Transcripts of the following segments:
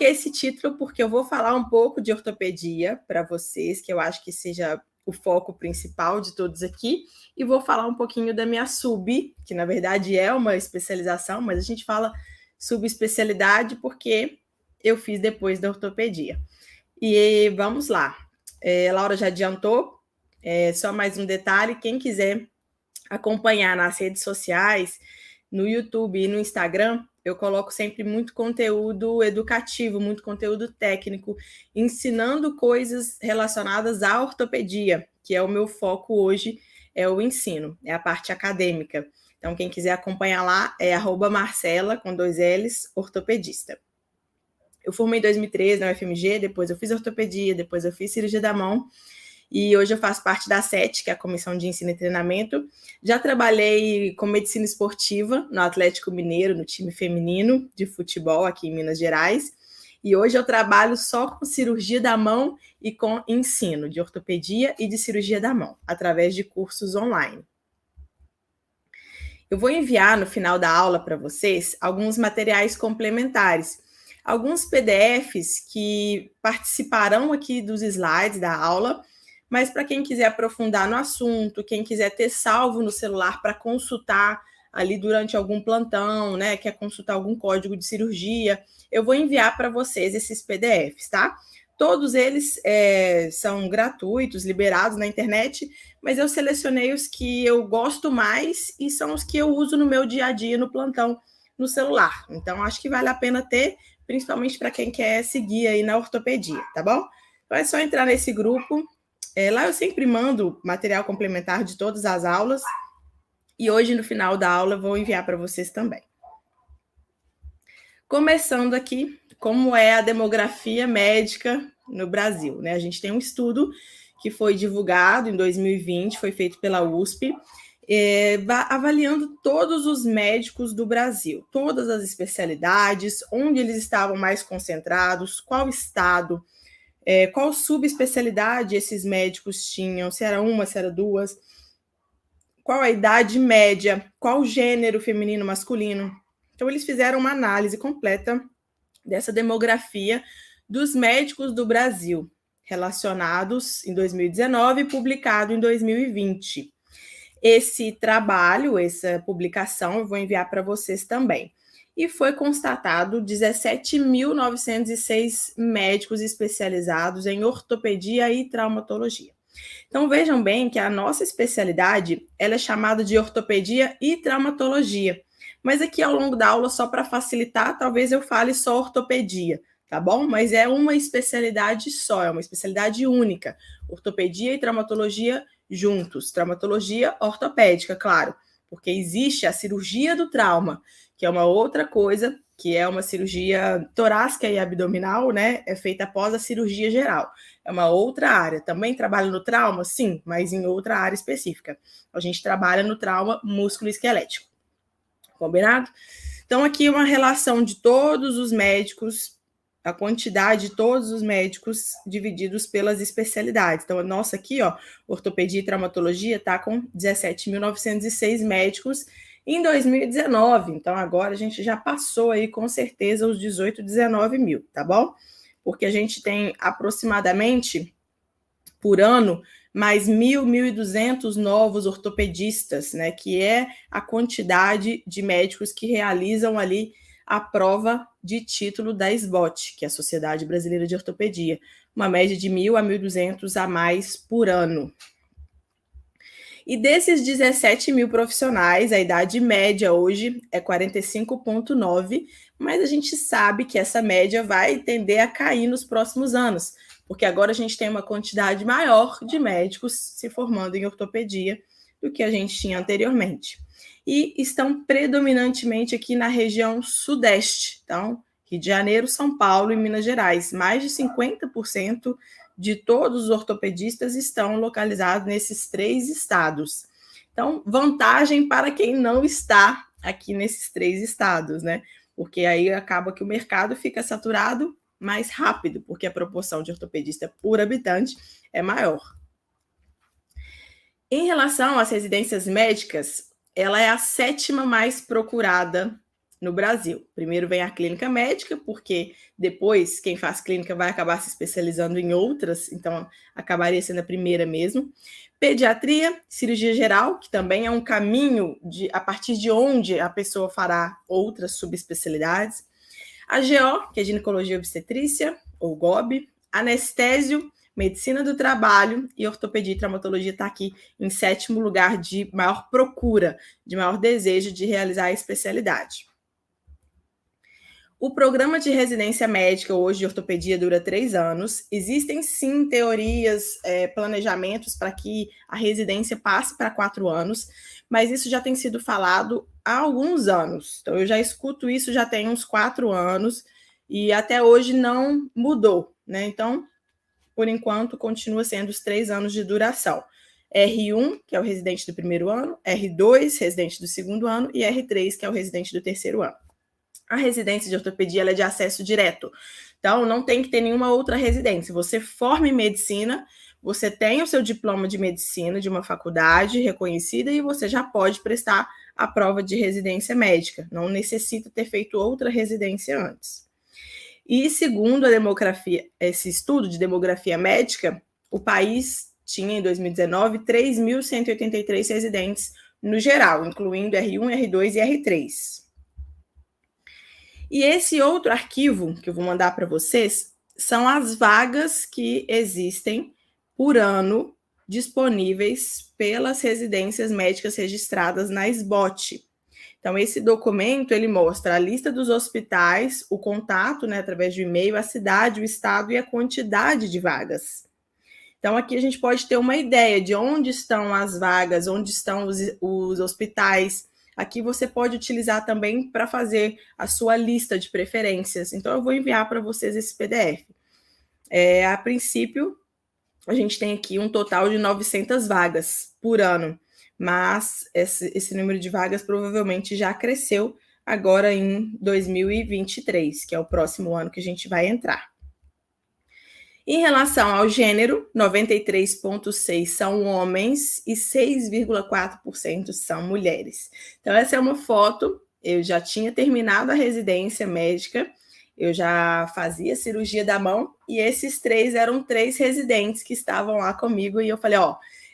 coloquei esse título porque eu vou falar um pouco de ortopedia para vocês, que eu acho que seja o foco principal de todos aqui, e vou falar um pouquinho da minha sub, que na verdade é uma especialização, mas a gente fala subespecialidade porque eu fiz depois da ortopedia. E vamos lá. Laura já adiantou, só mais um detalhe, quem quiser acompanhar nas redes sociais, no YouTube e no Instagram, eu coloco sempre muito conteúdo educativo, muito conteúdo técnico, ensinando coisas relacionadas à ortopedia, que é o meu foco hoje, é o ensino, é a parte acadêmica. Então, quem quiser acompanhar lá é @Marcela, com 2 L's, ortopedista. Eu formei em 2013 na UFMG, depois eu fiz ortopedia, depois eu fiz cirurgia da mão, e hoje eu faço parte da SET, que é a Comissão de Ensino e Treinamento. Já trabalhei com medicina esportiva no Atlético Mineiro, no time feminino de futebol aqui em Minas Gerais. E hoje eu trabalho só com cirurgia da mão e com ensino de ortopedia e de cirurgia da mão, através de cursos online. Eu vou enviar no final da aula para vocês alguns materiais complementares, alguns PDFs que participarão aqui dos slides da aula, mas para quem quiser aprofundar no assunto, quem quiser ter salvo no celular para consultar ali durante algum plantão, né, quer consultar algum código de cirurgia, eu vou enviar para vocês esses PDFs, tá? Todos eles são gratuitos, liberados na internet, mas eu selecionei os que eu gosto mais e são os que eu uso no meu dia a dia, no plantão, no celular. Então, acho que vale a pena ter, principalmente para quem quer seguir aí na ortopedia, tá bom? Então, é só entrar nesse grupo. Lá eu sempre mando material complementar de todas as aulas e hoje, no final da aula, eu vou enviar para vocês também. Começando aqui, como é a demografia médica no Brasil, né? A gente tem um estudo que foi divulgado em 2020, foi feito pela USP, avaliando todos os médicos do Brasil, todas as especialidades, onde eles estavam mais concentrados, qual estado, qual subespecialidade esses médicos tinham, se era uma, se era duas, qual a idade média, qual gênero feminino, masculino. Então, eles fizeram uma análise completa dessa demografia dos médicos do Brasil, relacionados em 2019 e publicado em 2020. Esse trabalho, essa publicação, eu vou enviar para vocês também. E foi constatado 17.906 médicos especializados em ortopedia e traumatologia. Então, vejam bem que a nossa especialidade ela é chamada de ortopedia e traumatologia. Mas aqui, ao longo da aula, só para facilitar, talvez eu fale só ortopedia, tá bom? Mas é uma especialidade só, é uma especialidade única. Ortopedia e traumatologia juntos. Traumatologia ortopédica, claro, porque existe a cirurgia do trauma, que é uma outra coisa, que é uma cirurgia torácica e abdominal, né? É feita após a cirurgia geral. É uma outra área. Também trabalha no trauma? Sim, mas em outra área específica. A gente trabalha no trauma músculo-esquelético. Combinado? Então, aqui uma relação de todos os médicos, a quantidade de todos os médicos divididos pelas especialidades. Então, nossa, aqui, ó, ortopedia e traumatologia está com 17.906 médicos em 2019. Então, agora a gente já passou aí, com certeza, os 18, 19 mil, tá bom? Porque a gente tem aproximadamente, por ano, mais 1.200 novos ortopedistas, né? Que é a quantidade de médicos que realizam ali a prova de título da SBOT, que é a Sociedade Brasileira de Ortopedia. Uma média de 1.000 a 1.200 a mais por ano. E desses 17 mil profissionais, a idade média hoje é 45,9, mas a gente sabe que essa média vai tender a cair nos próximos anos, porque agora a gente tem uma quantidade maior de médicos se formando em ortopedia do que a gente tinha anteriormente. E estão predominantemente aqui na região sudeste, então, Rio de Janeiro, São Paulo e Minas Gerais. Mais de 50% de todos os ortopedistas estão localizados nesses 3 estados. Então, vantagem para quem não está aqui nesses 3 estados, né? Porque aí acaba que o mercado fica saturado mais rápido, porque a proporção de ortopedista por habitante é maior. Em relação às residências médicas, ela é a 7ª mais procurada no Brasil. Primeiro vem a clínica médica, porque depois quem faz clínica vai acabar se especializando em outras, então acabaria sendo a primeira mesmo. Pediatria, cirurgia geral, que também é um caminho a partir de onde a pessoa fará outras subespecialidades. A GO, que é ginecologia e obstetrícia, ou GOB, anestésio, medicina do trabalho e ortopedia e traumatologia está aqui em 7º lugar de maior procura, de maior desejo de realizar a especialidade. O programa de residência médica hoje de ortopedia dura 3 anos. Existem sim teorias, planejamentos para que a residência passe para 4 anos, mas isso já tem sido falado há alguns anos. Então eu já escuto isso já tem uns 4 anos e até hoje não mudou, né? Então, por enquanto, continua sendo os 3 anos de duração. R1, que é o residente do primeiro ano, R2, residente do segundo ano, e R3, que é o residente do terceiro ano. A residência de ortopedia ela é de acesso direto, então não tem que ter nenhuma outra residência. Você forma em medicina, você tem o seu diploma de medicina de uma faculdade reconhecida e você já pode prestar a prova de residência médica, não necessita ter feito outra residência antes. E segundo a demografia, esse estudo de demografia médica, o país tinha em 2019 3.183 residentes no geral, incluindo R1, R2 e R3. E esse outro arquivo que eu vou mandar para vocês são as vagas que existem por ano disponíveis pelas residências médicas registradas na SBOT. Então, esse documento, ele mostra a lista dos hospitais, o contato, né, através de e-mail, a cidade, o estado e a quantidade de vagas. Então, aqui a gente pode ter uma ideia de onde estão as vagas, onde estão os hospitais. Aqui você pode utilizar também para fazer a sua lista de preferências. Então, eu vou enviar para vocês esse PDF. A princípio, a gente tem aqui um total de 900 vagas por ano, mas esse número de vagas provavelmente já cresceu agora em 2023, que é o próximo ano que a gente vai entrar. Em relação ao gênero, 93,6% são homens e 6,4% são mulheres. Então, essa é uma foto. Eu já tinha terminado a residência médica, eu já fazia cirurgia da mão, e esses 3 eram 3 residentes que estavam lá comigo, e eu falei,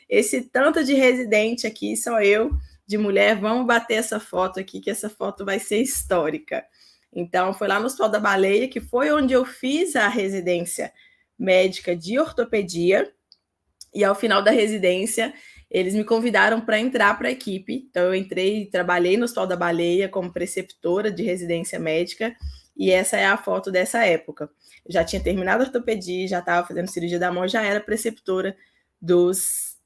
esse tanto de residente aqui sou eu, de mulher, vamos bater essa foto aqui, que essa foto vai ser histórica. Então, foi lá no Hospital da Baleia, que foi onde eu fiz a residência médica de ortopedia, e ao final da residência eles me convidaram para entrar para a equipe. Então eu entrei e trabalhei no Hospital da Baleia como preceptora de residência médica, e essa é a foto dessa época. Eu já tinha terminado a ortopedia, já estava fazendo cirurgia da mão, já era preceptora dos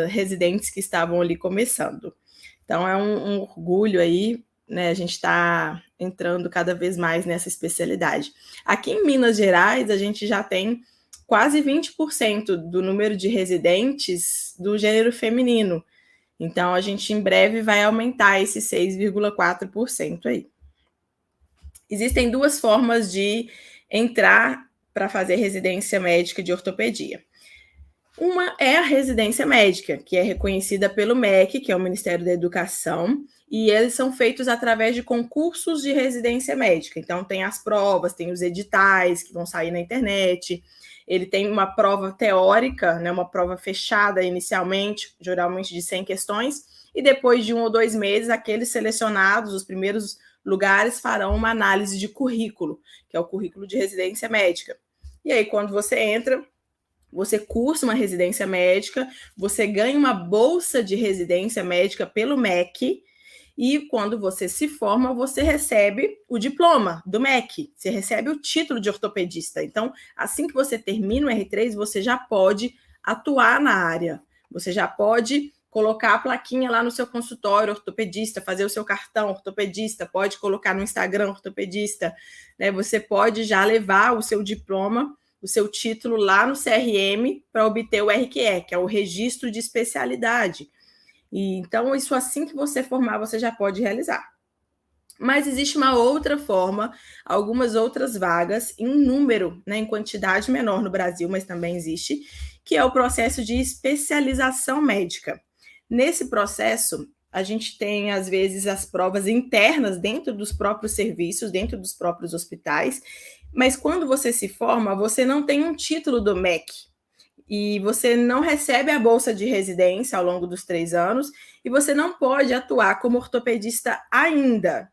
residentes que estavam ali começando. Então é um orgulho aí, né? A gente está entrando cada vez mais nessa especialidade. Aqui em Minas Gerais, a gente já tem quase 20% do número de residentes do gênero feminino. Então, a gente em breve vai aumentar esse 6,4% aí. Existem 2 formas de entrar para fazer residência médica de ortopedia. Uma é a residência médica, que é reconhecida pelo MEC, que é o Ministério da Educação, e eles são feitos através de concursos de residência médica. Então, tem as provas, tem os editais que vão sair na internet, ele tem uma prova teórica, né, uma prova fechada inicialmente, geralmente de 100 questões, e depois de 1 ou 2 meses, aqueles selecionados, os primeiros lugares, farão uma análise de currículo, que é o currículo de residência médica. E aí, quando você entra, você cursa uma residência médica, você ganha uma bolsa de residência médica pelo MEC, e quando você se forma, você recebe o diploma do MEC, você recebe o título de ortopedista. Então, assim que você termina o R3, você já pode atuar na área, você já pode colocar a plaquinha lá no seu consultório ortopedista, fazer o seu cartão ortopedista, pode colocar no Instagram ortopedista, né? Você pode já levar o seu diploma, o seu título lá no CRM para obter o RQE, que é o registro de especialidade. E então, isso assim que você formar, você já pode realizar. Mas existe uma outra forma, algumas outras vagas, em número, né, em quantidade menor no Brasil, mas também existe, que é o processo de especialização médica. Nesse processo, a gente tem, às vezes, as provas internas dentro dos próprios serviços, dentro dos próprios hospitais, mas quando você se forma, você não tem um título do MEC e você não recebe a bolsa de residência ao longo dos 3 anos e você não pode atuar como ortopedista ainda.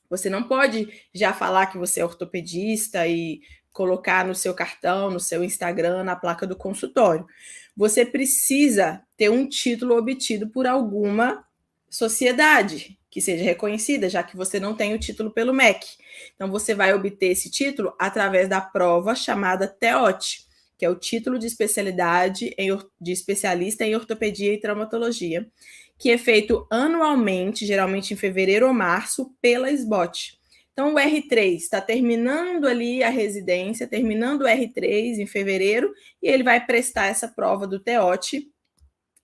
Você não pode já falar que você é ortopedista e colocar no seu cartão, no seu Instagram, na placa do consultório. Você precisa ter um título obtido por alguma sociedade que seja reconhecida, já que você não tem o título pelo MEC. Então, você vai obter esse título através da prova chamada TEOT, que é o título de especialidade de especialista em ortopedia e traumatologia, que é feito anualmente, geralmente em fevereiro ou março, pela SBOT. Então, o R3 está terminando ali a residência, terminando o R3 em fevereiro, e ele vai prestar essa prova do TEOT.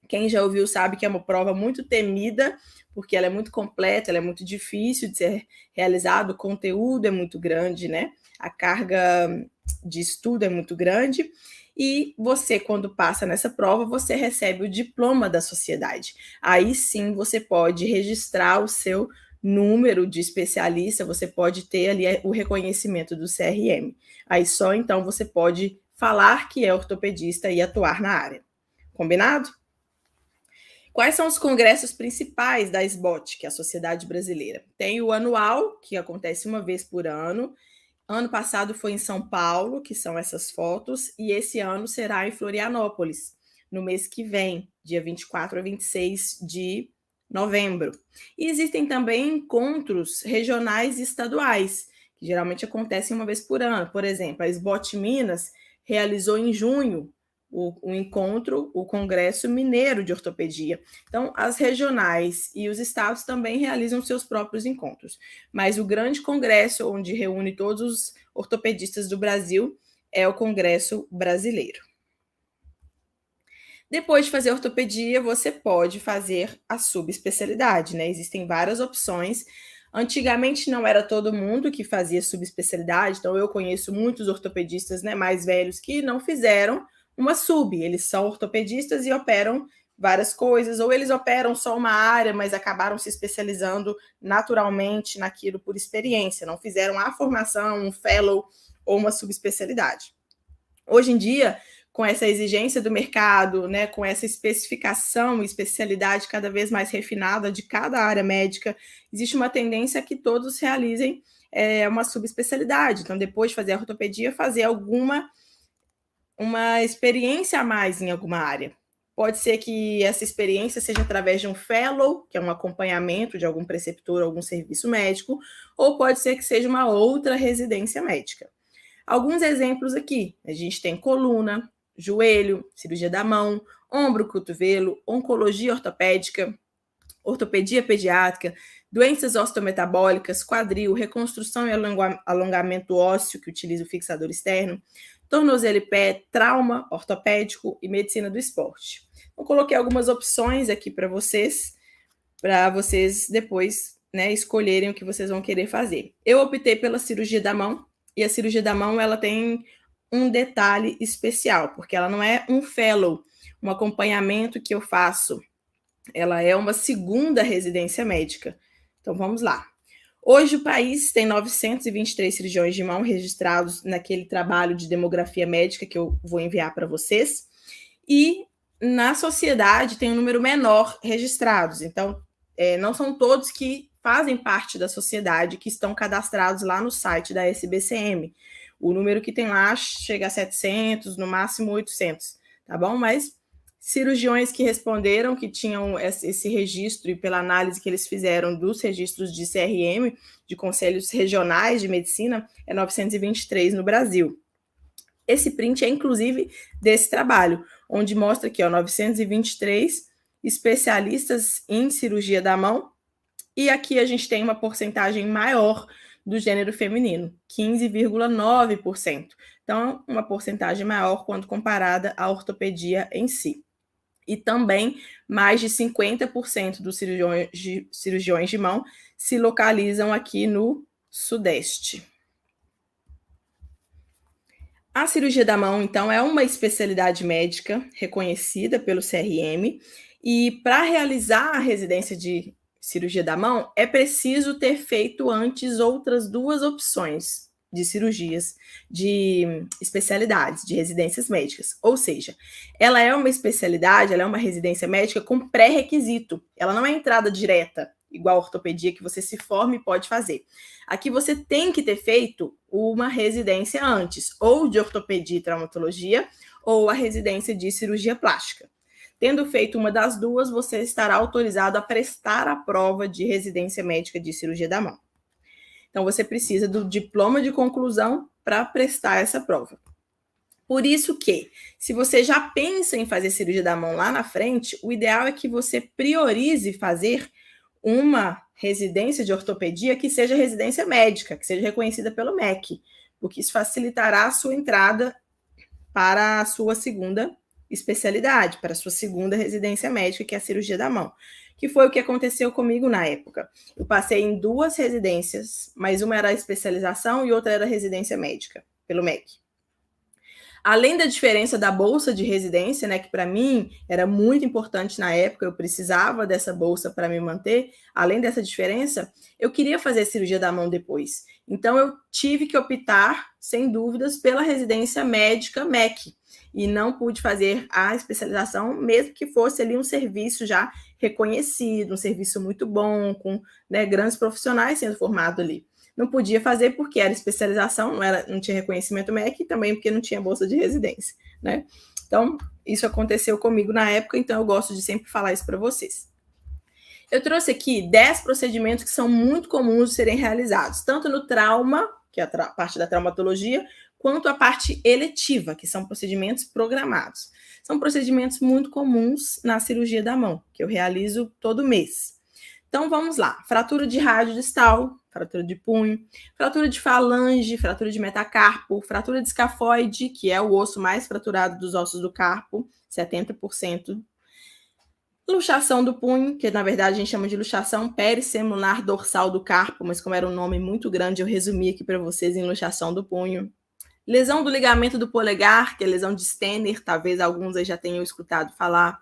Quem já ouviu sabe que é uma prova muito temida, porque ela é muito completa, ela é muito difícil de ser realizada, o conteúdo é muito grande, né? A carga de estudo é muito grande. E você, quando passa nessa prova, você recebe o diploma da sociedade. Aí sim você pode registrar o seu número de especialista, você pode ter ali o reconhecimento do CRM. Aí só então você pode falar que é ortopedista e atuar na área. Combinado? Quais são os congressos principais da SBOT, que é a Sociedade Brasileira? Tem o anual, que acontece uma vez por ano. Ano passado foi em São Paulo, que são essas fotos, e esse ano será em Florianópolis, no mês que vem, dia 24 a 26 de novembro. E existem também encontros regionais e estaduais, que geralmente acontecem uma vez por ano. Por exemplo, a SBOT Minas realizou em junho o encontro, o Congresso Mineiro de Ortopedia. Então, as regionais e os estados também realizam seus próprios encontros. Mas o grande congresso, onde reúne todos os ortopedistas do Brasil, é o Congresso Brasileiro. Depois de fazer ortopedia, você pode fazer a subespecialidade, né? Existem várias opções. Antigamente não era todo mundo que fazia subespecialidade, então eu conheço muitos ortopedistas, né, mais velhos que não fizeram uma sub, eles são ortopedistas e operam várias coisas, ou eles operam só uma área, mas acabaram se especializando naturalmente naquilo por experiência, não fizeram a formação, um fellow ou uma subespecialidade. Hoje em dia, com essa exigência do mercado, né, com essa especificação e especialidade cada vez mais refinada de cada área médica, existe uma tendência que todos realizem uma subespecialidade. Então, depois de fazer a ortopedia, fazer uma experiência a mais em alguma área. Pode ser que essa experiência seja através de um fellow, que é um acompanhamento de algum preceptor, algum serviço médico, ou pode ser que seja uma outra residência médica. Alguns exemplos aqui, a gente tem coluna, joelho, cirurgia da mão, ombro, cotovelo, oncologia ortopédica, ortopedia pediátrica, doenças osteometabólicas, quadril, reconstrução e alongamento ósseo, que utiliza o fixador externo, tornozelo e pé, trauma ortopédico e medicina do esporte. Eu coloquei algumas opções aqui para vocês depois, né, escolherem o que vocês vão querer fazer. Eu optei pela cirurgia da mão, e a cirurgia da mão ela tem um detalhe especial, porque ela não é um fellow, um acompanhamento que eu faço, ela é uma segunda residência médica. Então vamos lá. Hoje o país tem 923 cirurgiões de mão registrados naquele trabalho de demografia médica que eu vou enviar para vocês, e na sociedade tem um número menor registrados. Então, não são todos que fazem parte da sociedade que estão cadastrados lá no site da SBCM. O número que tem lá chega a 700, no máximo 800, tá bom? Mas cirurgiões que responderam, que tinham esse registro, e pela análise que eles fizeram dos registros de CRM, de conselhos regionais de medicina, é 923 no Brasil. Esse print é, inclusive, desse trabalho, onde mostra aqui, 923 especialistas em cirurgia da mão, e aqui a gente tem uma porcentagem maior do gênero feminino, 15,9%. Então, uma porcentagem maior quando comparada à ortopedia em si. E também mais de 50% dos cirurgiões de mão se localizam aqui no Sudeste. A cirurgia da mão, então, é uma especialidade médica reconhecida pelo CRM E para realizar a residência de cirurgia da mão, é preciso ter feito antes outras 2 opções de cirurgias, de especialidades, de residências médicas. Ou seja, ela é uma especialidade, ela é uma residência médica com pré-requisito. Ela não é entrada direta, igual a ortopedia, que você se forma e pode fazer. Aqui você tem que ter feito uma residência antes, ou de ortopedia e traumatologia, ou a residência de cirurgia plástica. Tendo feito uma das 2, você estará autorizado a prestar a prova de residência médica de cirurgia da mão. Então, você precisa do diploma de conclusão para prestar essa prova. Por isso que, se você já pensa em fazer cirurgia da mão lá na frente, o ideal é que você priorize fazer uma residência de ortopedia que seja residência médica, que seja reconhecida pelo MEC, porque isso facilitará a sua entrada para a sua segunda especialidade, para a sua segunda residência médica, que é a cirurgia da mão, que foi o que aconteceu comigo na época. Eu passei em 2 residências, mas uma era a especialização e outra era a residência médica, pelo MEC. Além da diferença da bolsa de residência, né, que para mim era muito importante na época, eu precisava dessa bolsa para me manter. Além dessa diferença, eu queria fazer cirurgia da mão depois. Então, eu tive que optar, sem dúvidas, pela residência médica MEC. E não pude fazer a especialização, mesmo que fosse ali um serviço já reconhecido, um serviço muito bom, com, né, grandes profissionais sendo formados ali. Não podia fazer porque era especialização, não tinha reconhecimento MEC e também porque não tinha bolsa de residência, né? Então, isso aconteceu comigo na época, então eu gosto de sempre falar isso para vocês. Eu trouxe aqui 10 procedimentos que são muito comuns de serem realizados, tanto no trauma, que é a parte da traumatologia, quanto a parte eletiva, que são procedimentos programados. São procedimentos muito comuns na cirurgia da mão, que eu realizo todo mês. Então, vamos lá. Fratura de rádio distal, fratura de punho, fratura de falange, fratura de metacarpo, fratura de escafoide, que é o osso mais fraturado dos ossos do carpo, 70%. Luxação do punho, que na verdade a gente chama de luxação perissemilunar dorsal do carpo, mas como era um nome muito grande, eu resumi aqui para vocês em luxação do punho. Lesão do ligamento do polegar, que é lesão de Stenner, talvez alguns aí já tenham escutado falar.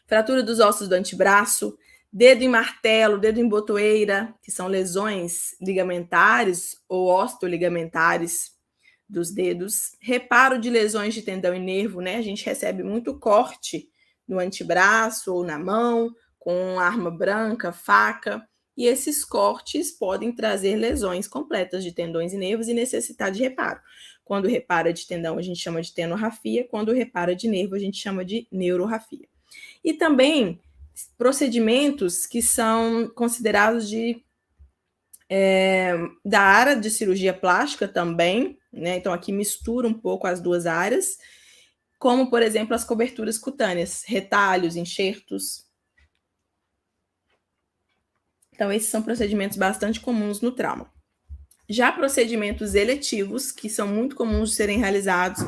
Fratura dos ossos do antebraço, dedo em martelo, dedo em botoeira, que são lesões ligamentares ou osteoligamentares dos dedos. Reparo de lesões de tendão e nervo, né? A gente recebe muito corte no antebraço ou na mão, com arma branca, faca, e esses cortes podem trazer lesões completas de tendões e nervos e necessitar de reparo. Quando repara de tendão, a gente chama de tenorrafia, quando repara de nervo, a gente chama de neurorrafia. E também procedimentos que são considerados da área de cirurgia plástica também, né? Então, aqui mistura um pouco as 2 áreas, como, por exemplo, as coberturas cutâneas, retalhos, enxertos. Então, esses são procedimentos bastante comuns no trauma. Já procedimentos eletivos, que são muito comuns de serem realizados,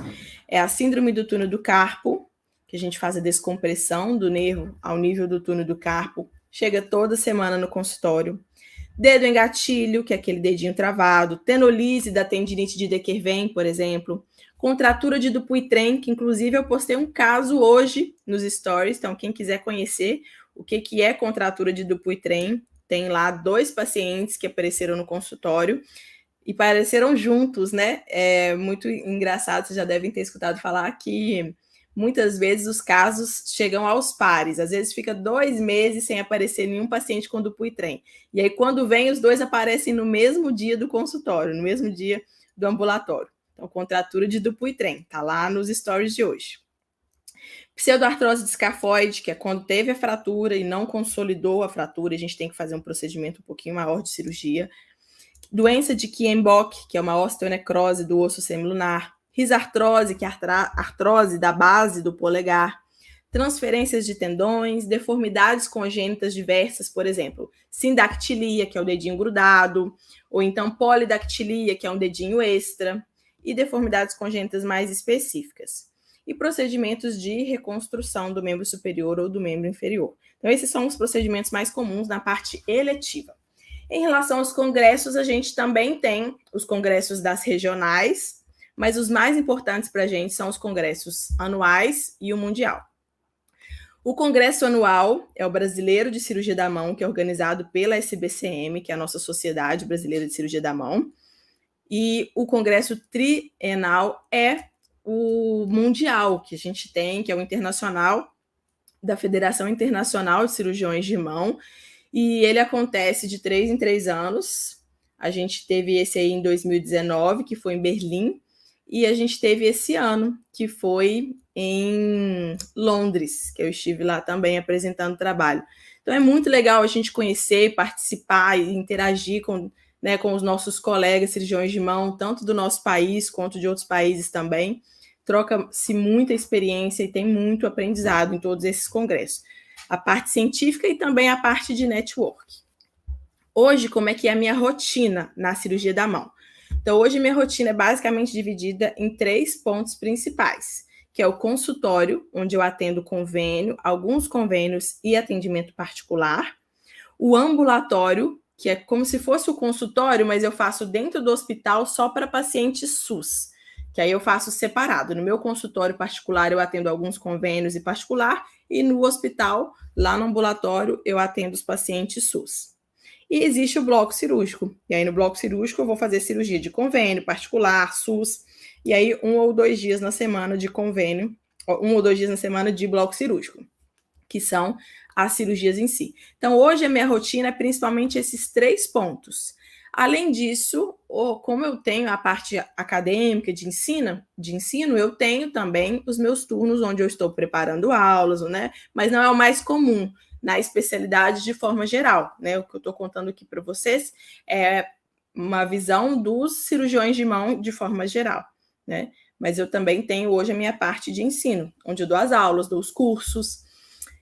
é a síndrome do túnel do carpo, que a gente faz a descompressão do nervo ao nível do túnel do carpo, chega toda semana no consultório. Dedo em gatilho, que é aquele dedinho travado, tenolise da tendinite de De Quervain, por exemplo, contratura de Dupuytren, que inclusive eu postei um caso hoje nos stories, então quem quiser conhecer o que é contratura de Dupuytren, tem lá 2 pacientes que apareceram no consultório e apareceram juntos, né? É muito engraçado, vocês já devem ter escutado falar que muitas vezes os casos chegam aos pares, às vezes fica 2 meses sem aparecer nenhum paciente com Dupuytren. E aí, quando vem, os 2 aparecem no mesmo dia do consultório, no mesmo dia do ambulatório. Então, contratura de Dupuytren, tá lá nos stories de hoje. Pseudoartrose de escafoide, que é quando teve a fratura e não consolidou a fratura, a gente tem que fazer um procedimento um pouquinho maior de cirurgia. Doença de Kienbock, que é uma osteonecrose do osso semilunar. Risartrose, que é a artrose da base do polegar. Transferências de tendões, deformidades congênitas diversas, por exemplo, sindactilia, que é o dedinho grudado, ou então polidactilia, que é um dedinho extra, e deformidades congênitas mais específicas. E procedimentos de reconstrução do membro superior ou do membro inferior. Então, esses são os procedimentos mais comuns na parte eletiva. Em relação aos congressos, a gente também tem os congressos das regionais, mas os mais importantes para a gente são os congressos anuais e o mundial. O congresso anual é o Brasileiro de Cirurgia da Mão, que é organizado pela SBCM, que é a nossa Sociedade Brasileira de Cirurgia da Mão. E o congresso trienal é o mundial que a gente tem, que é o internacional, da Federação Internacional de Cirurgiões de Mão, e ele acontece de 3 em 3 anos. A gente teve esse aí em 2019, que foi em Berlim, e a gente teve esse ano, que foi em Londres, que eu estive lá também apresentando trabalho. Então é muito legal a gente conhecer, participar e interagir com, né, com os nossos colegas cirurgiões de mão, tanto do nosso país quanto de outros países também. Troca-se muita experiência e tem muito aprendizado em todos esses congressos. A parte científica e também a parte de network. Hoje, como é que é a minha rotina na cirurgia da mão? Então, hoje minha rotina é basicamente dividida em 3 pontos principais, que é o consultório, onde eu atendo convênio, alguns convênios e atendimento particular. O ambulatório, que é como se fosse o consultório, mas eu faço dentro do hospital só para pacientes SUS, que aí eu faço separado. No meu consultório particular, eu atendo alguns convênios e particular, e no hospital, lá no ambulatório, eu atendo os pacientes SUS. E existe o bloco cirúrgico. E aí, no bloco cirúrgico, eu vou fazer cirurgia de convênio, particular, SUS, e aí 1 ou 2 dias na semana de convênio, 1 ou 2 dias na semana de bloco cirúrgico, que são as cirurgias em si. Então, hoje a minha rotina é principalmente esses 3 pontos. Além disso, como eu tenho a parte acadêmica de ensino, eu tenho também os meus turnos onde eu estou preparando aulas, né? Mas não é o mais comum na especialidade de forma geral, né? O que eu estou contando aqui para vocês é uma visão dos cirurgiões de mão de forma geral, né? Mas eu também tenho hoje a minha parte de ensino, onde eu dou as aulas, dou os cursos.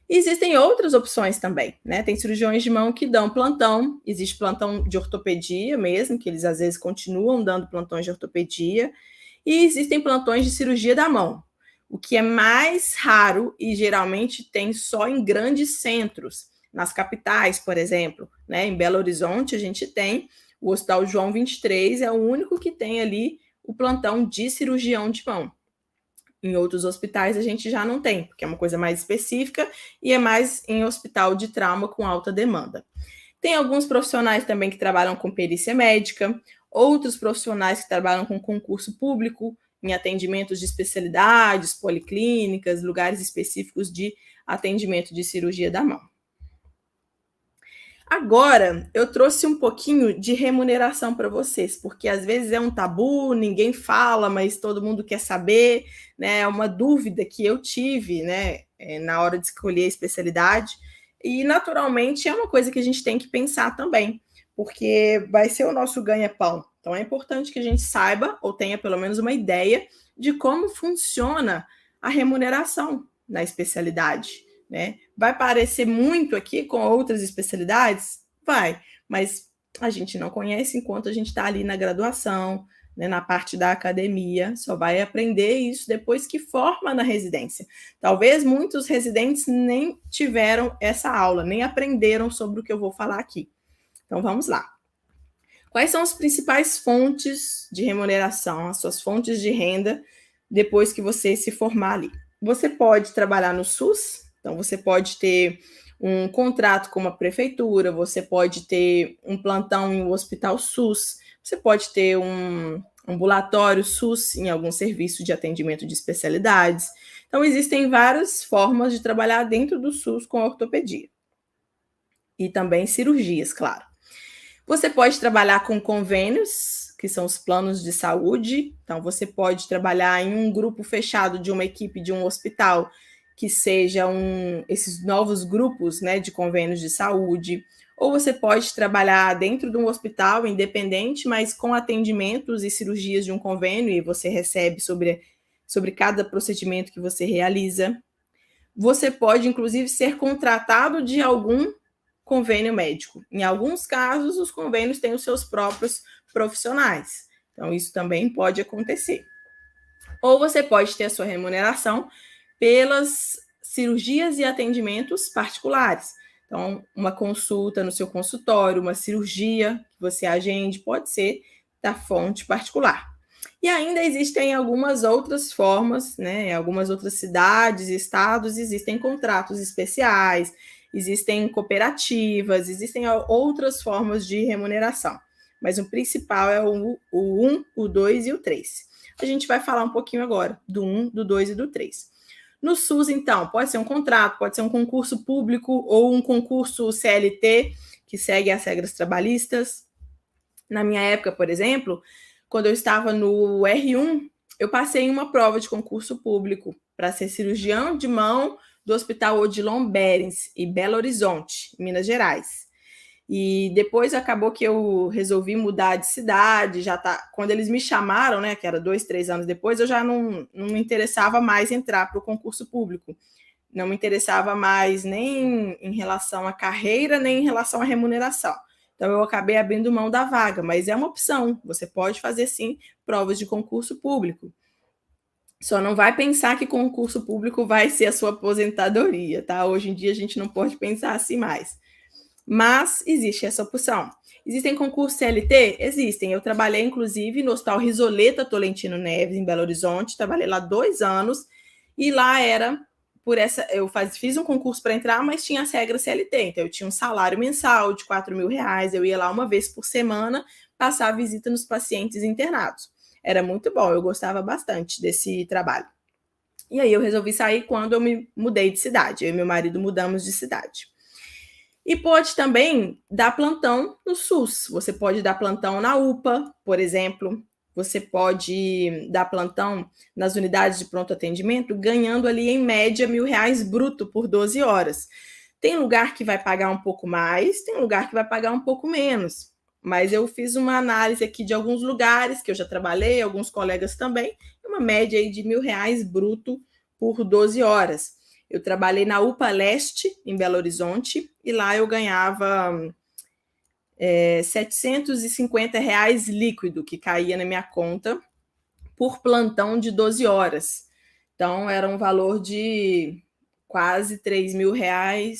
E existem outras opções também, né? Tem cirurgiões de mão que dão plantão, existe plantão de ortopedia mesmo, que eles às vezes continuam dando plantões de ortopedia, e existem plantões de cirurgia da mão, o que é mais raro e geralmente tem só em grandes centros, nas capitais, por exemplo, né? Em Belo Horizonte a gente tem o Hospital João 23, é o único que tem ali o plantão de cirurgião de mão. Em outros hospitais a gente já não tem, porque é uma coisa mais específica e é mais em hospital de trauma com alta demanda. Tem alguns profissionais também que trabalham com perícia médica, outros profissionais que trabalham com concurso público, em atendimentos de especialidades, policlínicas, lugares específicos de atendimento de cirurgia da mão. Agora, eu trouxe um pouquinho de remuneração para vocês, porque às vezes é um tabu, ninguém fala, mas todo mundo quer saber, né? É uma dúvida que eu tive, né, na hora de escolher a especialidade, e naturalmente é uma coisa que a gente tem que pensar também, porque vai ser o nosso ganha-pão. Então é importante que a gente saiba, ou tenha pelo menos uma ideia, de como funciona a remuneração na especialidade, né? Vai parecer muito aqui com outras especialidades? Vai, mas a gente não conhece enquanto a gente está ali na graduação, né, na parte da academia, só vai aprender isso depois que forma na residência. Talvez muitos residentes nem tiveram essa aula, nem aprenderam sobre o que eu vou falar aqui. Então vamos lá. Quais são as principais fontes de remuneração, as suas fontes de renda depois que você se formar ali? Você pode trabalhar no SUS, então você pode ter um contrato com uma prefeitura, você pode ter um plantão em um hospital SUS, você pode ter um ambulatório SUS em algum serviço de atendimento de especialidades. Então, existem várias formas de trabalhar dentro do SUS com ortopedia. E também cirurgias, claro. Você pode trabalhar com convênios, que são os planos de saúde. Então, você pode trabalhar em um grupo fechado de uma equipe de um hospital, que sejam esses novos grupos, né, de convênios de saúde. Ou você pode trabalhar dentro de um hospital independente, mas com atendimentos e cirurgias de um convênio, e você recebe sobre cada procedimento que você realiza. Você pode, inclusive, ser contratado de algum convênio médico. Em alguns casos, os convênios têm os seus próprios profissionais. Então, isso também pode acontecer. Ou você pode ter a sua remuneração pelas cirurgias e atendimentos particulares. Então, uma consulta no seu consultório, uma cirurgia que você agende, pode ser da fonte particular. E ainda existem algumas outras formas, né? Em algumas outras cidades e estados existem contratos especiais, existem cooperativas, existem outras formas de remuneração. Mas o principal é o 1, o 2 e o 3. A gente vai falar um pouquinho agora do 1, do 2 e do 3. No SUS, então, pode ser um contrato, pode ser um concurso público ou um concurso CLT, que segue as regras trabalhistas. Na minha época, por exemplo, quando eu estava no R1, eu passei em uma prova de concurso público para ser cirurgião de mão do Hospital Odilon Berens, em Belo Horizonte, Minas Gerais. E depois acabou que eu resolvi mudar de cidade, já tá. Quando eles me chamaram, né, que era 2, 3 anos depois, eu já não me interessava mais entrar para o concurso público. Não me interessava mais nem em relação à carreira, nem em relação à remuneração. Então, eu acabei abrindo mão da vaga, mas é uma opção. Você pode fazer, sim, provas de concurso público. Só não vai pensar que concurso público vai ser a sua aposentadoria, tá? Hoje em dia a gente não pode pensar assim mais. Mas existe essa opção. Existem concursos CLT? Existem. Eu trabalhei, inclusive, no Hospital Risoleta Tolentino Neves, em Belo Horizonte. Trabalhei lá 2 anos. E lá era por essa. Eu fiz um concurso para entrar, mas tinha as regras CLT. Então, eu tinha um salário mensal de R$ 4.000. Eu ia lá uma vez por semana passar a visita nos pacientes internados. Era muito bom. Eu gostava bastante desse trabalho. E aí, eu resolvi sair quando eu me mudei de cidade. Eu e meu marido mudamos de cidade. E pode também dar plantão no SUS. Você pode dar plantão na UPA, por exemplo. Você pode dar plantão nas unidades de pronto atendimento, ganhando ali, em média, R$ 1.000 bruto por 12 horas. Tem lugar que vai pagar um pouco mais, tem lugar que vai pagar um pouco menos. Mas eu fiz uma análise aqui de alguns lugares que eu já trabalhei, alguns colegas também, uma média aí de R$ 1.000 bruto por 12 horas. Eu trabalhei na UPA Leste, em Belo Horizonte, e lá eu ganhava R$ 750 líquido, que caía na minha conta, por plantão de 12 horas. Então, era um valor de quase R$ 3.000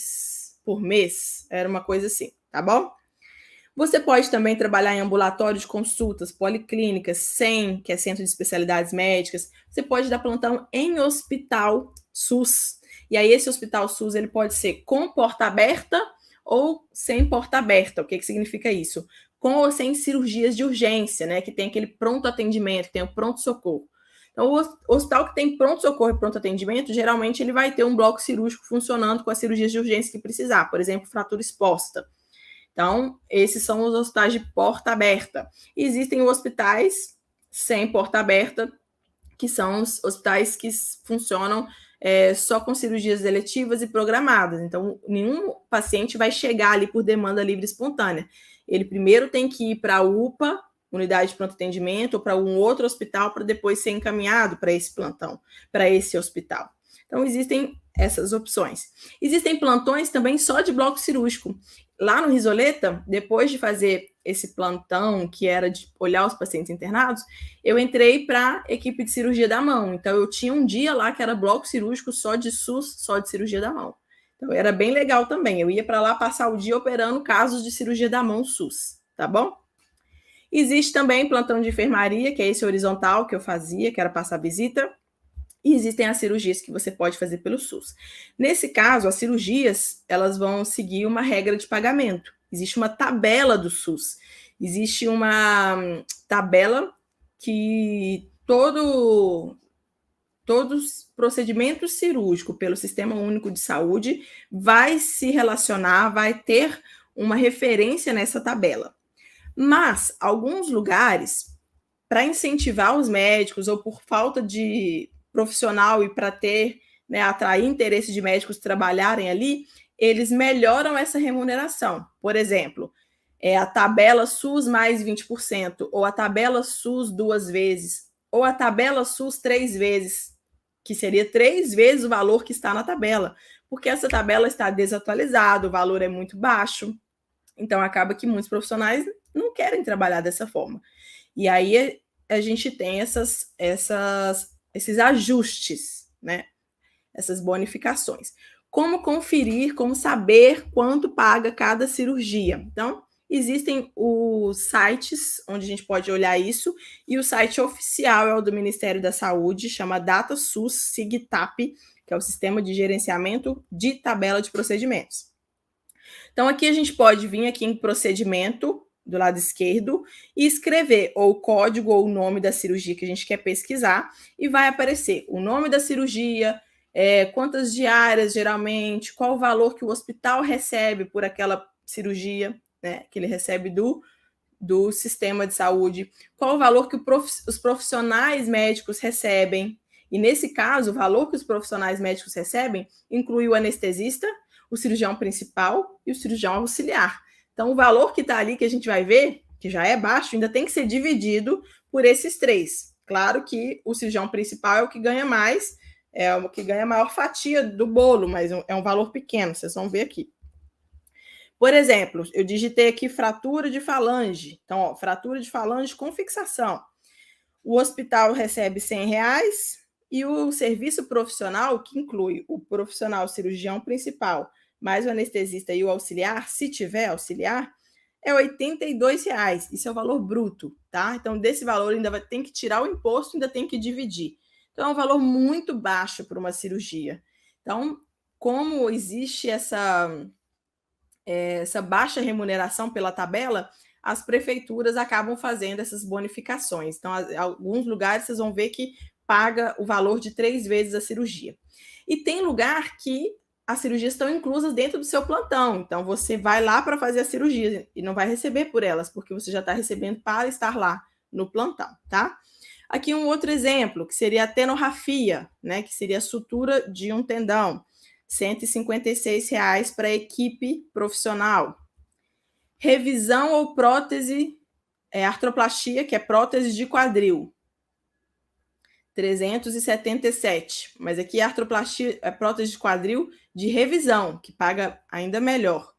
por mês. Era uma coisa assim, tá bom? Você pode também trabalhar em ambulatório de consultas, policlínicas, SEM, que é Centro de Especialidades Médicas. Você pode dar plantão em hospital SUS. E aí, esse hospital SUS ele pode ser com porta aberta ou sem porta aberta. O que significa isso? Com ou sem cirurgias de urgência, né? Que tem aquele pronto atendimento, que tem o pronto-socorro. Então, o hospital que tem pronto-socorro e pronto atendimento, geralmente ele vai ter um bloco cirúrgico funcionando com as cirurgias de urgência que precisar. Por exemplo, fratura exposta. Então, esses são os hospitais de porta aberta. E existem hospitais sem porta aberta, que são os hospitais que funcionam só com cirurgias eletivas e programadas. Então, nenhum paciente vai chegar ali por demanda livre e espontânea. Ele primeiro tem que ir para a UPA, unidade de pronto atendimento, ou para um outro hospital, para depois ser encaminhado para esse plantão, para esse hospital. Então, existem essas opções. Existem plantões também só de bloco cirúrgico. Lá no Risoleta, depois de fazer esse plantão, que era de olhar os pacientes internados, eu entrei para a equipe de cirurgia da mão. Então, eu tinha um dia lá que era bloco cirúrgico só de SUS, só de cirurgia da mão. Então, era bem legal também. Eu ia para lá passar o dia operando casos de cirurgia da mão SUS, tá bom? Existe também plantão de enfermaria, que é esse horizontal que eu fazia, que era passar visita. E existem as cirurgias que você pode fazer pelo SUS. Nesse caso, as cirurgias, elas vão seguir uma regra de pagamento. Existe uma tabela do SUS. Existe uma tabela que todos procedimento cirúrgico pelo Sistema Único de Saúde vai se relacionar, vai ter uma referência nessa tabela. Mas, alguns lugares, para incentivar os médicos ou por falta de profissional e para ter, né, atrair interesse de médicos trabalharem ali, eles melhoram essa remuneração. Por exemplo, a tabela SUS mais 20%, ou a tabela SUS 2 vezes, ou a tabela SUS 3 vezes, que seria 3 vezes o valor que está na tabela, porque essa tabela está desatualizada, o valor é muito baixo, então acaba que muitos profissionais não querem trabalhar dessa forma. E aí a gente tem esses ajustes, né? Essas bonificações. Como conferir, como saber quanto paga cada cirurgia? Então, Existem os sites onde a gente pode olhar isso, e o site oficial é o do Ministério da Saúde, chama DataSUS SIGTAP, que é o Sistema de Gerenciamento de Tabela de Procedimentos. Então, aqui a gente pode vir aqui em procedimento, do lado esquerdo, e escrever ou o código ou o nome da cirurgia que a gente quer pesquisar, e vai aparecer o nome da cirurgia, quantas diárias geralmente, qual o valor que o hospital recebe por aquela cirurgia, né, que ele recebe do sistema de saúde, qual o valor que os profissionais médicos recebem. E nesse caso, o valor que os profissionais médicos recebem inclui o anestesista, o cirurgião principal e o cirurgião auxiliar. Então, o valor que está ali, que a gente vai ver, que já é baixo, ainda tem que ser dividido por esses três. Claro que o cirurgião principal é o que ganha mais, é o que ganha a maior fatia do bolo, mas é um valor pequeno, vocês vão ver aqui. Por exemplo, eu digitei aqui fratura de falange. Então, ó, fratura de falange com fixação. O hospital recebe R$100 e o serviço profissional, que inclui o profissional cirurgião principal, mais o anestesista e o auxiliar, se tiver auxiliar, é R$82. Isso é o valor bruto, tá? Então, desse valor ainda tem que tirar o imposto, ainda tem que dividir. Então, é um valor muito baixo para uma cirurgia. Então, como existe essa baixa remuneração pela tabela, as prefeituras acabam fazendo essas bonificações. Então, em alguns lugares vocês vão ver que paga o valor de 3 vezes a cirurgia. E tem lugar que as cirurgias estão inclusas dentro do seu plantão. Então, você vai lá para fazer a cirurgia e não vai receber por elas, porque você já está recebendo para estar lá no plantão, tá? Aqui um outro exemplo, que seria a tenorrafia, né? Que seria a sutura de um tendão. R$156 para a equipe profissional. Revisão ou prótese, artroplastia, que é prótese de quadril. 377. Mas aqui a artroplastia é prótese de quadril de revisão, que paga ainda melhor.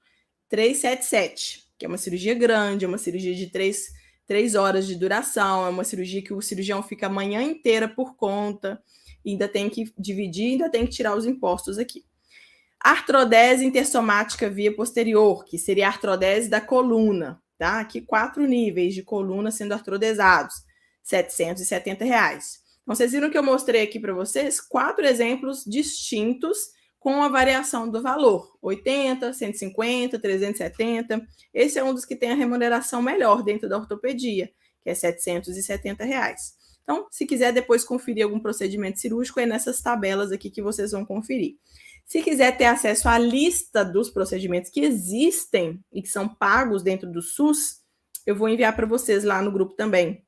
377, que é uma cirurgia grande, é uma cirurgia de 3 horas de duração, é uma cirurgia que o cirurgião fica a manhã inteira por conta, ainda tem que dividir, ainda tem que tirar os impostos aqui. Artrodese intersomática via posterior, que seria a artrodese da coluna, tá? Aqui 4 níveis de coluna sendo artrodesados, R$770. Então, vocês viram que eu mostrei aqui para vocês 4 exemplos distintos com a variação do valor, 80, 150, 370. Esse é um dos que tem a remuneração melhor dentro da ortopedia, que é R$770. Então, se quiser depois conferir algum procedimento cirúrgico, é nessas tabelas aqui que vocês vão conferir. Se quiser ter acesso à lista dos procedimentos que existem e que são pagos dentro do SUS, eu vou enviar para vocês lá no grupo também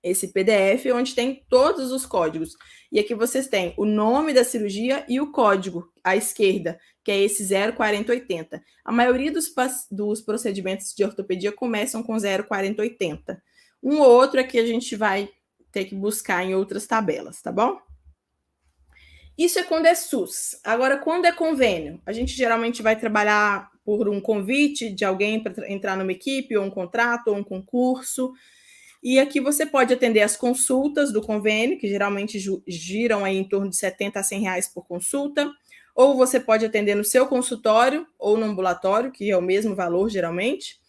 esse PDF, onde tem todos os códigos. E aqui vocês têm o nome da cirurgia e o código à esquerda, que é esse 04080. A maioria dos procedimentos de ortopedia começam com 04080. Um ou outro é que a gente vai ter que buscar em outras tabelas, tá bom? Isso é quando é SUS. Agora, quando é convênio, a gente geralmente vai trabalhar por um convite de alguém para entrar numa equipe, ou um contrato, ou um concurso. E aqui você pode atender as consultas do convênio, que geralmente giram aí em torno de R$70 a R$100 por consulta. Ou você pode atender no seu consultório ou no ambulatório, que é o mesmo valor geralmente.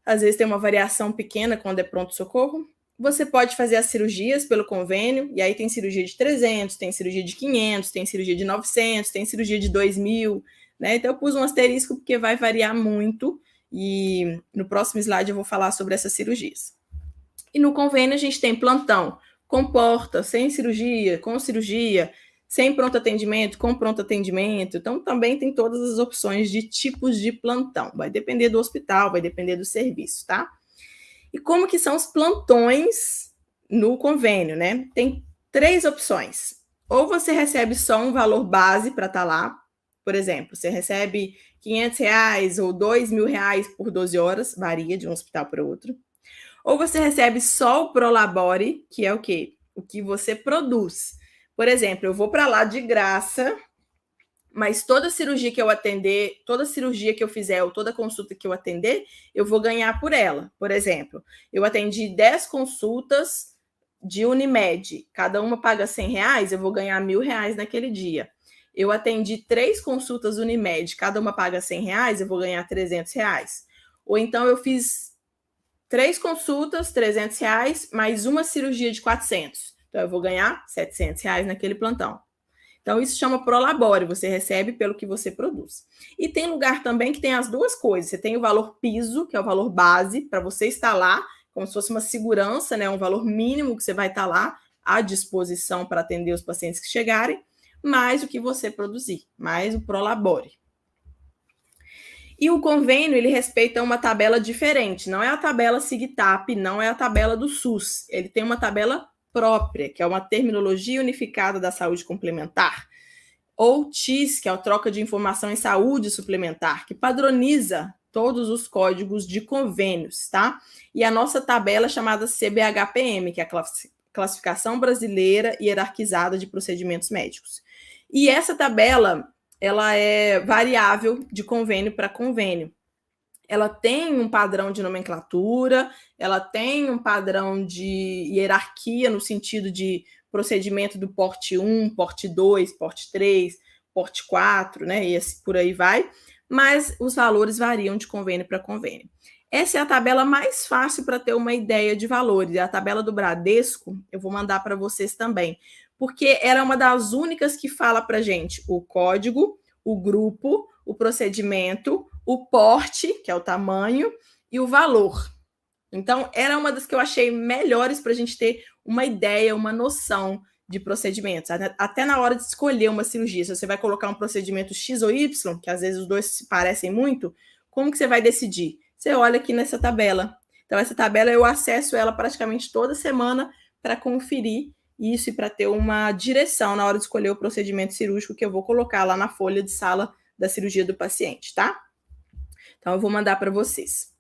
Às vezes tem uma variação pequena quando é pronto-socorro. Você pode fazer as cirurgias pelo convênio, e aí tem cirurgia de 300, tem cirurgia de 500, tem cirurgia de 900, tem cirurgia de 2.000, né? Então eu pus um asterisco porque vai variar muito, e no próximo slide eu vou falar sobre essas cirurgias. E no convênio a gente tem plantão com porta, sem cirurgia, com cirurgia, sem pronto atendimento, com pronto atendimento. Então também tem todas as opções de tipos de plantão. Vai depender do hospital, vai depender do serviço, tá? E como que são os plantões no convênio, né? Tem 3 opções. Ou você recebe só um valor base para estar lá. Por exemplo, você recebe R$500 ou R$2.000 por 12 horas, varia de um hospital para outro. Ou você recebe só o Prolabore, que é o quê? O que você produz. Por exemplo, eu vou para lá de graça, mas toda cirurgia que eu atender, toda cirurgia que eu fizer ou toda consulta que eu atender, eu vou ganhar por ela. Por exemplo, eu atendi 10 consultas de Unimed, cada uma paga R$100, eu vou ganhar R$1.000 naquele dia. Eu atendi 3 consultas Unimed, cada uma paga R$100, eu vou ganhar R$300. Ou então eu fiz 3 consultas, R$ 300, mais uma cirurgia de 400. Então eu vou ganhar R$ 700 naquele plantão. Então, isso chama prolabore, você recebe pelo que você produz. E tem lugar também que tem as duas coisas. Você tem o valor piso, que é o valor base, para você estar lá, como se fosse uma segurança, né? Um valor mínimo que você vai estar lá à disposição para atender os pacientes que chegarem, mais o que você produzir, mais o prolabore. E o convênio, ele respeita uma tabela diferente. Não é a tabela SIGTAP, não é a tabela do SUS. Ele tem uma tabela própria, que é uma terminologia unificada da saúde complementar, ou TIS, que é a troca de informação em saúde suplementar, que padroniza todos os códigos de convênios, tá? E a nossa tabela é chamada CBHPM, que é a Classificação Brasileira Hierarquizada de Procedimentos Médicos. E essa tabela, ela é variável de convênio para convênio. Ela tem um padrão de nomenclatura, ela tem um padrão de hierarquia no sentido de procedimento do porte 1, porte 2, porte 3, porte 4, né? E assim, por aí vai, mas os valores variam de convênio para convênio. Essa é a tabela mais fácil para ter uma ideia de valores. A tabela do Bradesco, eu vou mandar para vocês também, porque ela é uma das únicas que fala para gente o código, o grupo, o procedimento, o porte, que é o tamanho, e o valor. Então, era uma das que eu achei melhores para a gente ter uma ideia, uma noção de procedimentos. Até na hora de escolher uma cirurgia, se você vai colocar um procedimento X ou Y, que às vezes os dois se parecem muito, como que você vai decidir? Você olha aqui nessa tabela. Então, essa tabela eu acesso ela praticamente toda semana para conferir isso e para ter uma direção na hora de escolher o procedimento cirúrgico que eu vou colocar lá na folha de sala da cirurgia do paciente, tá? Então, eu vou mandar para vocês.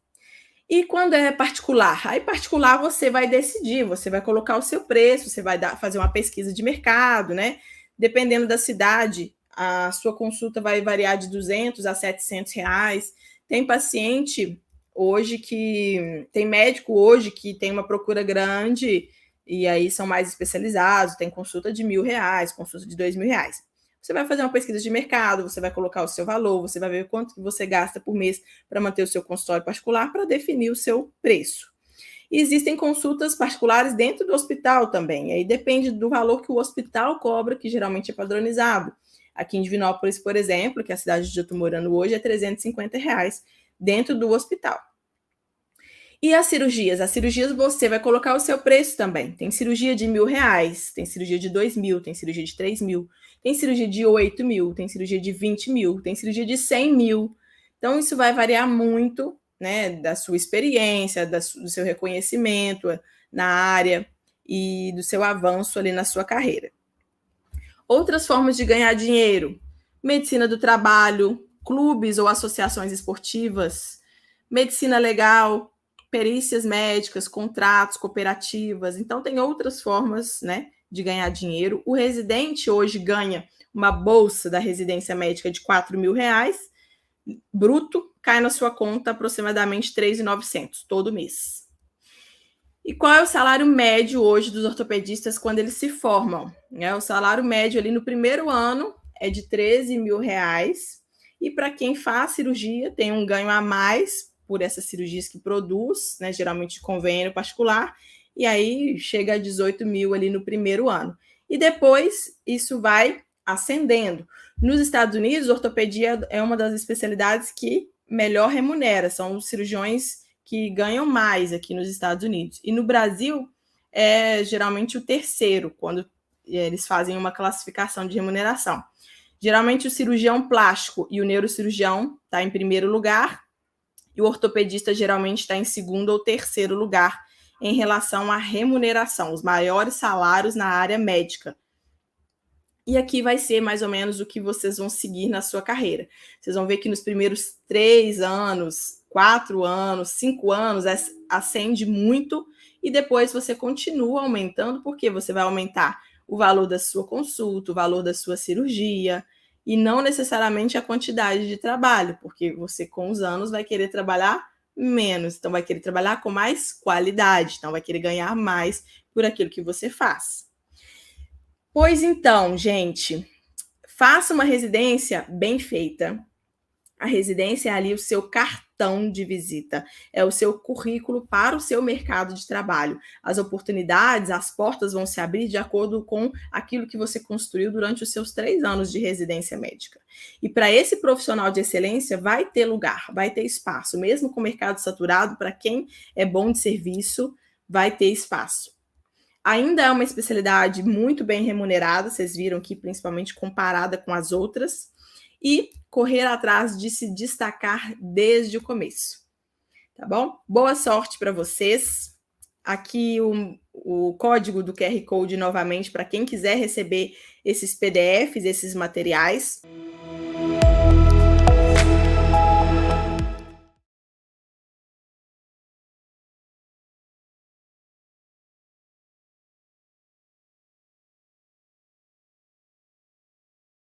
E quando é particular? Aí, particular, você vai decidir, você vai colocar o seu preço, você vai fazer uma pesquisa de mercado, né? Dependendo da cidade, a sua consulta vai variar de R$ 200 a R$ 700. Tem paciente hoje tem médico hoje que tem uma procura grande e aí são mais especializados, tem consulta de R$ 1.000, consulta de R$ 2.000. Você vai fazer uma pesquisa de mercado, você vai colocar o seu valor, você vai ver quanto que você gasta por mês para manter o seu consultório particular para definir o seu preço. E existem consultas particulares dentro do hospital também, aí depende do valor que o hospital cobra, que geralmente é padronizado. Aqui em Divinópolis, por exemplo, que é a cidade onde eu estou morando hoje, é R$ 350 dentro do hospital. E as cirurgias? As cirurgias você vai colocar o seu preço também. Tem cirurgia de R$ 1.000, tem cirurgia de 2.000, tem cirurgia de 3.000, tem cirurgia de 8.000, tem cirurgia de 20.000, tem cirurgia de 100.000. Então, isso vai variar muito, né, da sua experiência, do seu reconhecimento na área e do seu avanço ali na sua carreira. Outras formas de ganhar dinheiro: medicina do trabalho, clubes ou associações esportivas, medicina legal, perícias médicas, contratos, cooperativas. Então, tem outras formas, né, de ganhar dinheiro. O residente hoje ganha uma bolsa da residência médica de R$ 4.000, bruto, cai na sua conta aproximadamente R$ 3.900 todo mês. E qual é o salário médio hoje dos ortopedistas quando eles se formam? O salário médio ali no primeiro ano é de R$ 13.000, e para quem faz cirurgia tem um ganho a mais por essas cirurgias que produz, né, geralmente convênio particular, e aí chega a 18.000 ali no primeiro ano. E depois isso vai ascendendo. Nos Estados Unidos, ortopedia é uma das especialidades que melhor remunera, são os cirurgiões que ganham mais aqui nos Estados Unidos. E no Brasil, é geralmente o terceiro, quando eles fazem uma classificação de remuneração. Geralmente o cirurgião plástico e o neurocirurgião está em primeiro lugar, e o ortopedista geralmente está em segundo ou terceiro lugar em relação à remuneração, os maiores salários na área médica. E aqui vai ser mais ou menos o que vocês vão seguir na sua carreira. Vocês vão ver que nos primeiros 3 anos, 4 anos, 5 anos, ascende muito, e depois você continua aumentando, porque você vai aumentar o valor da sua consulta, o valor da sua cirurgia, e não necessariamente a quantidade de trabalho, porque você com os anos vai querer trabalhar menos, então vai querer trabalhar com mais qualidade, então vai querer ganhar mais por aquilo que você faz. Pois então, gente, faça uma residência bem feita. A residência é ali o seu cartão cartão de visita, é o seu currículo para o seu mercado de trabalho. As oportunidades, as portas vão se abrir de acordo com aquilo que você construiu durante os seus 3 anos de residência médica. E para esse profissional de excelência, vai ter lugar, vai ter espaço, mesmo com o mercado saturado, para quem é bom de serviço, vai ter espaço. Ainda é uma especialidade muito bem remunerada, vocês viram que principalmente comparada com as outras, e correr atrás de se destacar desde o começo, tá bom? Boa sorte para vocês. Aqui o código do QR Code novamente para quem quiser receber esses PDFs, esses materiais.